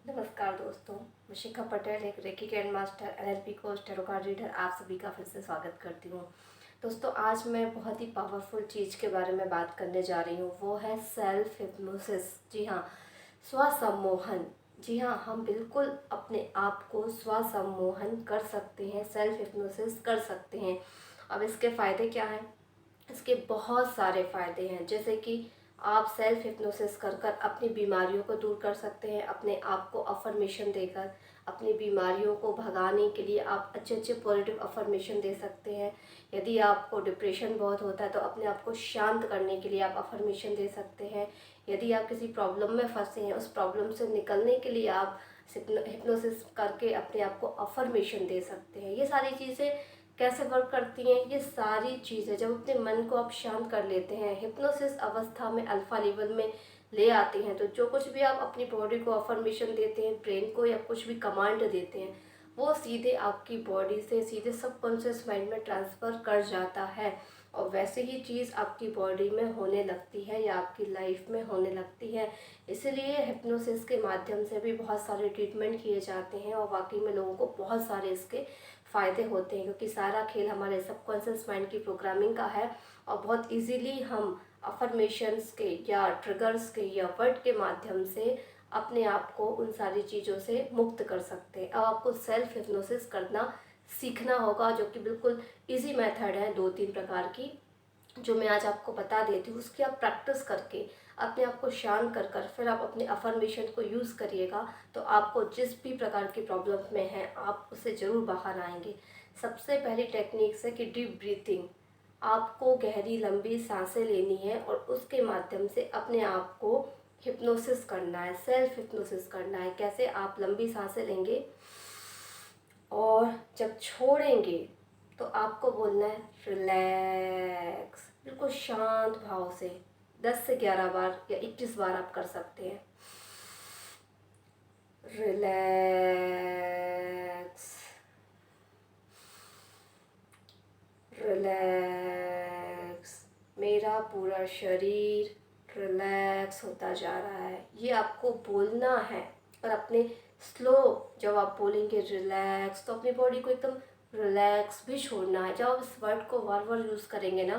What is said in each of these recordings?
नमस्कार दोस्तों, मैं शिखा पटेल, एक reiki grand master, NLP coach, tarot card reader, आप सभी का फिर से स्वागत करती हूँ। दोस्तों, आज मैं बहुत ही पावरफुल चीज़ के बारे में बात करने जा रही हूँ। वो है सेल्फ हिप्नोसिस। जी हाँ, स्वसम्मोहन। जी हाँ, हम बिल्कुल अपने आप को स्वसम्मोहन कर सकते हैं, सेल्फ हिप्नोसिस कर सकते हैं। अब इसके फ़ायदे क्या हैं? इसके बहुत सारे फ़ायदे हैं, जैसे कि आप सेल्फ हिप्नोसिस कर कर अपनी बीमारियों को दूर कर सकते हैं। अपने आप को अफर्मेशन देकर अपनी बीमारियों को भगाने के लिए आप अच्छे अच्छे पॉजिटिव अफर्मेशन दे सकते हैं। यदि आपको डिप्रेशन बहुत होता है तो अपने आप को शांत करने के लिए आप अफर्मेशन दे सकते हैं। यदि आप किसी प्रॉब्लम में फंसे हैं, उस प्रॉब्लम से निकलने के लिए आप हिप्नोसिस करके अपने आप को अफर्मेशन दे सकते हैं। ये सारी चीज़ें कैसे वर्क करती हैं? ये सारी चीज़ें जब अपने मन को आप शांत कर लेते हैं, हिप्नोसिस अवस्था में अल्फा लेवल में ले आते हैं, तो जो कुछ भी आप अपनी बॉडी को अफर्मेशन देते हैं, ब्रेन को या कुछ भी कमांड देते हैं, वो सीधे आपकी बॉडी से सीधे सबकॉन्शियस माइंड में ट्रांसफ़र कर जाता है और वैसे ही चीज़ आपकी बॉडी में होने लगती है या आपकी लाइफ में होने लगती है। इसीलिए हिप्नोसिस के माध्यम से भी बहुत सारे ट्रीटमेंट किए जाते हैं और वाकई में लोगों को बहुत सारे इसके फ़ायदे होते हैं, क्योंकि सारा खेल हमारे सबकॉन्शियस माइंड की प्रोग्रामिंग का है और बहुत इजीली हम अफर्मेशंस के या ट्रिगर्स के या वर्ड के माध्यम से अपने आप को उन सारी चीज़ों से मुक्त कर सकते हैं। अब आपको सेल्फ हिप्नोसिस करना सीखना होगा, जो कि बिल्कुल इजी मेथड है, 2-3 प्रकार की, जो मैं आज आपको बता देती हूँ। उसकी आप प्रैक्टिस करके अपने आप को शांत कर कर फिर आप अपने अफर्मेशन को यूज़ करिएगा, तो आपको जिस भी प्रकार की प्रॉब्लम में हैं आप उससे ज़रूर बाहर आएंगे। सबसे पहली टेक्निक्स है कि डीप ब्रीथिंग। आपको गहरी लंबी सांसें लेनी है और उसके माध्यम से अपने आप को हिप्नोसिस करना है, सेल्फ हिप्नोसिस करना है। कैसे? आप लंबी सांसें लेंगे और जब छोड़ेंगे तो आपको बोलना है रिलैक्स, बिल्कुल शांत भाव से। 10 से 11 बार या 21 बार आप कर सकते हैं। Relax, relax. मेरा पूरा शरीर रिलैक्स होता जा रहा है, ये आपको बोलना है। और अपने स्लो जब आप बोलेंगे रिलैक्स, तो अपनी बॉडी को एकदम रिलैक्स भी छोड़ना है। जब आप इस वर्ड को बार बार यूज़ करेंगे ना,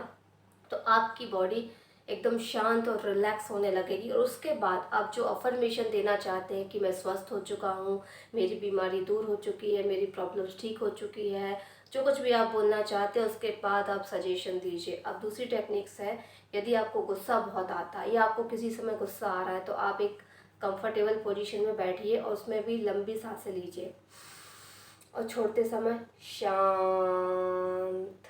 तो आपकी बॉडी एकदम शांत और रिलैक्स होने लगेगी। और उसके बाद आप जो अफर्मेशन देना चाहते हैं कि मैं स्वस्थ हो चुका हूँ, मेरी बीमारी दूर हो चुकी है, मेरी प्रॉब्लम्स ठीक हो चुकी है, जो कुछ भी आप बोलना चाहते हैं, उसके बाद आप सजेशन दीजिए। अब दूसरी टेक्निक्स है, यदि आपको गुस्सा बहुत आता है या आपको किसी समय गुस्सा आ रहा है, तो आप एक कंफर्टेबल पोजीशन में बैठिए और उसमें भी लंबी सांसें लीजिए और छोड़ते समय शांत,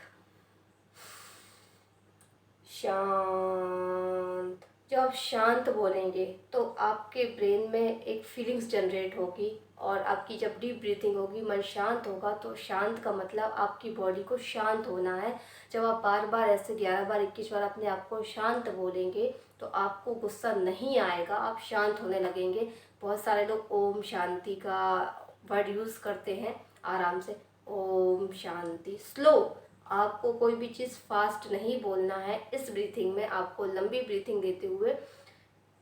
शांत। जब आप शांत बोलेंगे तो आपके ब्रेन में एक फीलिंग्स जनरेट होगी और आपकी जब डीप ब्रीथिंग होगी, मन शांत होगा, तो शांत का मतलब आपकी बॉडी को शांत होना है। जब आप बार बार ऐसे 11 बार 21 बार अपने आप को शांत बोलेंगे तो आपको गुस्सा नहीं आएगा, आप शांत होने लगेंगे। बहुत सारे लोग ओम शांति का वर्ड यूज़ करते हैं आराम से, ओम शांति। स्लो, आपको कोई भी चीज़ फास्ट नहीं बोलना है। इस ब्रीथिंग में आपको लंबी ब्रीथिंग देते हुए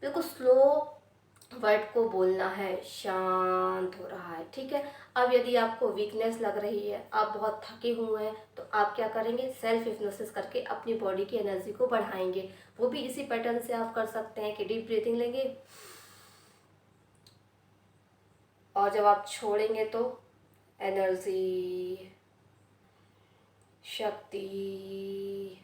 बिल्कुल स्लो वर्ड को बोलना है, शांत हो रहा है, ठीक है। अब यदि आपको वीकनेस लग रही है, आप बहुत थके हुए हैं, तो आप क्या करेंगे? सेल्फ हिप्नोसिस करके अपनी बॉडी की एनर्जी को बढ़ाएंगे। वो भी इसी पैटर्न से आप कर सकते हैं कि डीप ब्रीथिंग लेंगे और जब आप छोड़ेंगे तो एनर्जी, शक्ति,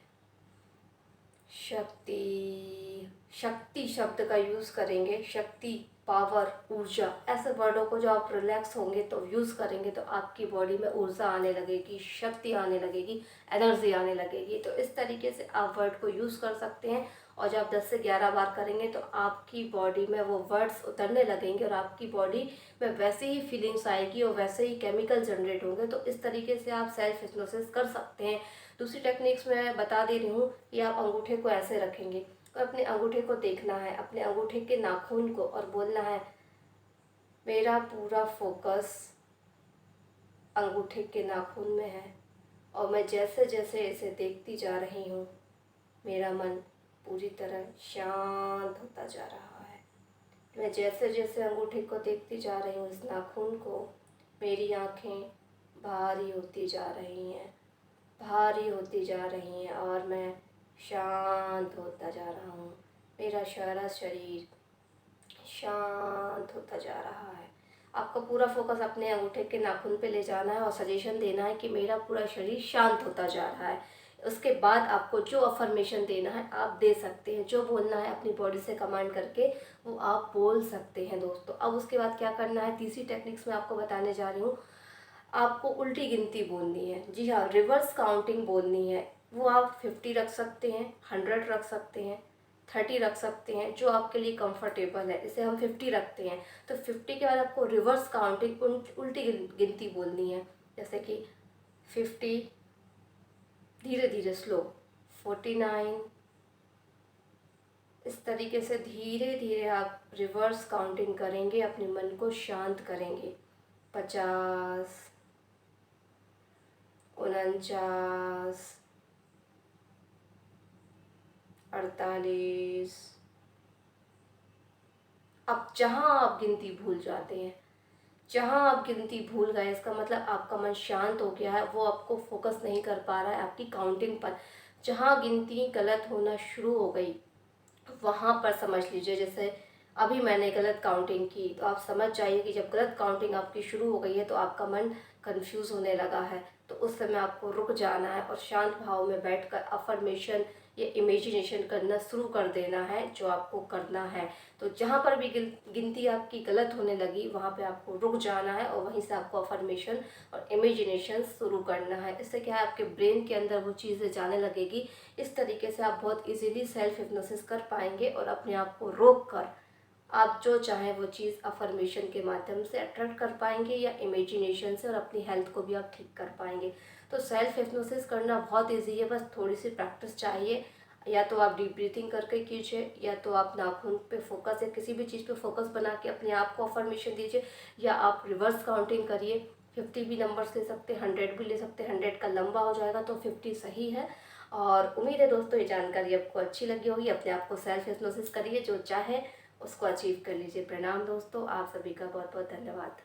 शक्ति। शक्ति शब्द का यूज़ करेंगे, शक्ति, पावर, ऊर्जा, ऐसे वर्डों को जो आप रिलैक्स होंगे तो यूज़ करेंगे तो आपकी बॉडी में ऊर्जा आने लगेगी, शक्ति आने लगेगी, एनर्जी आने लगेगी। तो इस तरीके से आप वर्ड को यूज़ कर सकते हैं और जब आप 10 से 11 बार करेंगे तो आपकी बॉडी में वो वर्ड्स उतरने लगेंगे और आपकी बॉडी में वैसे ही फीलिंग्स आएगी और वैसे ही केमिकल जनरेट होंगे। तो इस तरीके से आप सेल्फ हिप्नोसिस कर सकते हैं। दूसरी टेक्निक्स मैं बता दे रही हूँ कि आप अंगूठे को ऐसे रखेंगे और अपने अंगूठे को देखना है, अपने अंगूठे के नाखून को, और बोलना है मेरा पूरा फोकस अंगूठे के नाखून में है और मैं जैसे जैसे इसे देखती जा रही हूँ, मेरा मन पूरी तरह शांत होता जा रहा है। मैं जैसे जैसे अंगूठे को देखती जा रही हूँ, इस नाखून को, मेरी आँखें भारी होती जा रही हैं, भारी होती जा रही हैं और मैं शांत होता जा रहा हूँ। मेरा सारा शरीर शांत होता जा रहा है। आपको पूरा फोकस अपने अंगूठे के नाखून पे ले जाना है और सजेशन देना है कि मेरा पूरा शरीर शांत होता जा रहा है। उसके बाद आपको जो अफर्मेशन देना है आप दे सकते हैं, जो बोलना है अपनी बॉडी से कमांड करके वो आप बोल सकते हैं दोस्तों। अब उसके बाद क्या करना है, तीसरी टेक्निक्स में आपको बताने जा रही हूँ। आपको उल्टी गिनती बोलनी है, जी हाँ, रिवर्स काउंटिंग बोलनी है। वो आप 50 रख सकते हैं, 100 रख सकते हैं, 30 रख सकते हैं, जो आपके लिए कंफर्टेबल है। इसे हम 50 रखते हैं, तो 50 के बाद आपको रिवर्स काउंटिंग उल्टी गिनती बोलनी है। जैसे कि 50, धीरे धीरे स्लो, 49, इस तरीके से धीरे धीरे आप रिवर्स काउंटिंग करेंगे, अपने मन को शांत करेंगे। 50, 49, 48। अब जहाँ आप गिनती भूल जाते हैं, जहाँ आप गिनती भूल गए, इसका मतलब आपका मन शांत हो गया है, वो आपको फोकस नहीं कर पा रहा है आपकी काउंटिंग पर। जहाँ गिनती गलत होना शुरू हो गई वहाँ पर समझ लीजिए, जैसे अभी मैंने गलत काउंटिंग की, तो आप समझ जाइए कि जब गलत काउंटिंग आपकी शुरू हो गई है तो आपका मन कंफ्यूज होने लगा है। तो उस समय आपको रुक जाना है और शांत भाव में बैठकर अफर्मेशन या इमेजिनेशन करना शुरू कर देना है, जो आपको करना है। तो जहाँ पर भी गिनती आपकी गलत होने लगी वहाँ पे आपको रुक जाना है और वहीं से आपको अफर्मेशन और इमेजिनेशन शुरू करना है। इससे क्या है, आपके ब्रेन के अंदर वो चीज़ें जाने लगेगी। इस तरीके से आप बहुत इजीली सेल्फ हिप्नोसिस कर पाएंगे और अपने आप को रोक कर आप जो चाहें वो चीज़ अफर्मेशन के माध्यम से अट्रैक्ट कर पाएंगे या इमेजिनेशन से, और अपनी हेल्थ को भी आप ठीक कर पाएंगे। तो सेल्फ हिप्नोसिस करना बहुत ईजी है, बस थोड़ी सी प्रैक्टिस चाहिए। या तो आप डीप ब्रीथिंग करके कीजिए, या तो आप नाखून पे फोकस या किसी भी चीज़ पे फोकस बना के अपने आप को अफर्मेशन दीजिए, या आप रिवर्स काउंटिंग करिए। 50 भी नंबर्स ले सकते हैं, 100 भी ले सकते हैं, 100 का लंबा हो जाएगा तो 50 सही है। और उम्मीद है दोस्तों ये जानकारी आपको अच्छी लगी होगी। अपने आप को सेल्फ हिप्नोसिस करिए, जो चाहे उसको अचीव कर लीजिए। प्रणाम दोस्तों, आप सभी का बहुत बहुत धन्यवाद।